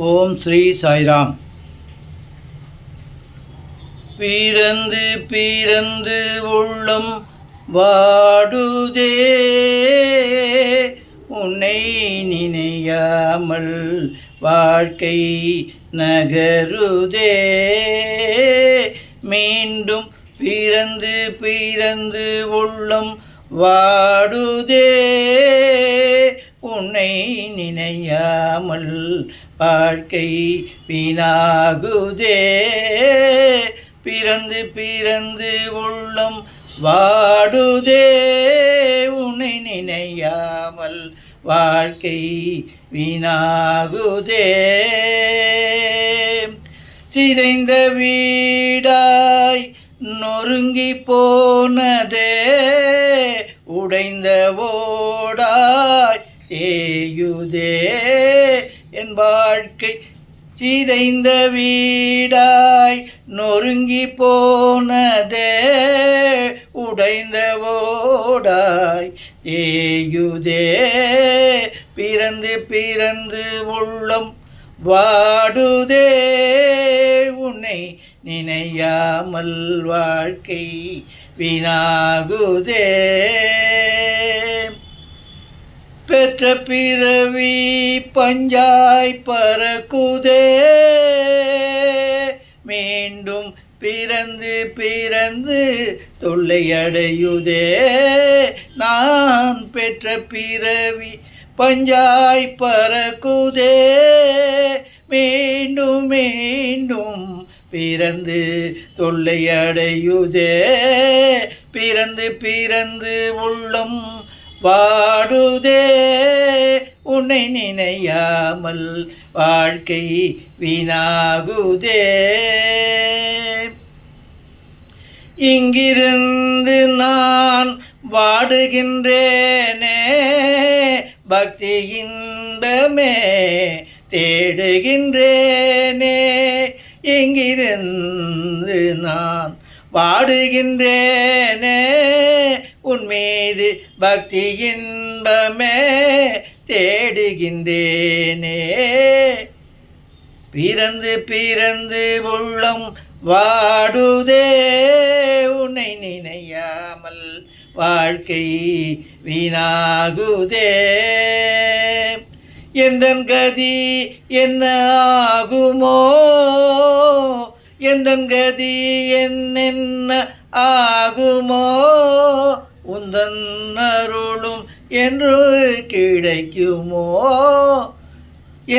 ஓம் ஸ்ரீ சாய்ராம். பிறந்து பிறந்து உள்ளம் வாடுதே, உன்னை நினையாமல் வாழ்க்கை நகருதே. மீண்டும் பிறந்து பிறந்து உள்ளம் வாடுதே, உன்னை நினையாமல் வாழ்க்கை வீணாகுதே. பிறந்து பிறந்து உள்ளம் வாடுதே, உன்னை நினையாமல் வாழ்க்கை வீணாகுதே. சிதைந்த வீடாய் நொறுங்கி போனதே, உடைந்த ஓடாய் ஏயுதே என் வாழ்க்கை. சிதைந்த வீடாய் நொறுங்கி போனதே, உடைந்த ஓடாய் ஏயுதே. பிறந்து பிறந்து உள்ளம் வாடுதே, உன்னை நினையாமல் வாழ்க்கை வீணாகுதே. பெற்ற பிறவி பஞ்சாய் பறக்குதே, மீண்டும் பிறந்து பிறந்து தொல்லையடையுதே. நான் பெற்ற பிறவி பஞ்சாய் பறக்குதே, மீண்டும் மீண்டும் பிறந்து தொல்லையடையுதே. பிறந்து பிறந்து உள்ளம் வாடுதே, உன்னை நினையாமல் வாழ்க்கை வீணாகுதே. இங்கிருந்து நான் வாடுகின்றேனே, பக்தி இன்பமே தேடுகின்றேனே. இங்கிருந்து நான் வாடுகின்றேனே, உன் மீது பக்தி இன்பமே தேடுகின்றேனே. பிறந்து பிறந்து உள்ளம் வாடுதே, உன்னை நினையாமல் வாழ்க்கை வீணாகுதே. எந்தன் கதி என்ன ஆகுமோ, எந்தன் கதி என்ன ஆகுமோ, உந்தன் அருளும் என்று கிடைக்குமோ.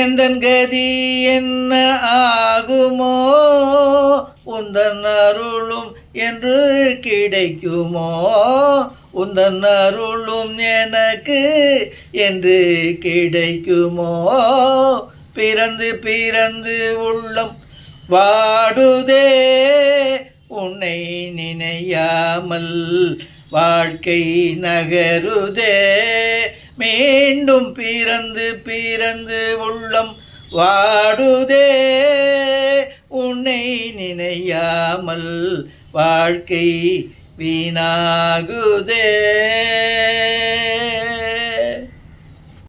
எந்தன் கதி என்ன ஆகுமோ, உந்தன் அருளும் என்று கிடைக்குமோ. உந்தன் அருளும் எனக்கு என்று கிடைக்குமோ. பிறந்து பிறந்து உள்ளம் வாடுதே, உன்னை நினையாமல் வாழ்க்கை நகருதே. மீண்டும் பிறந்து பிறந்து உள்ளம் வாடுதே, உன்னை நினையாமல் வாழ்க்கை வீணாகுதே.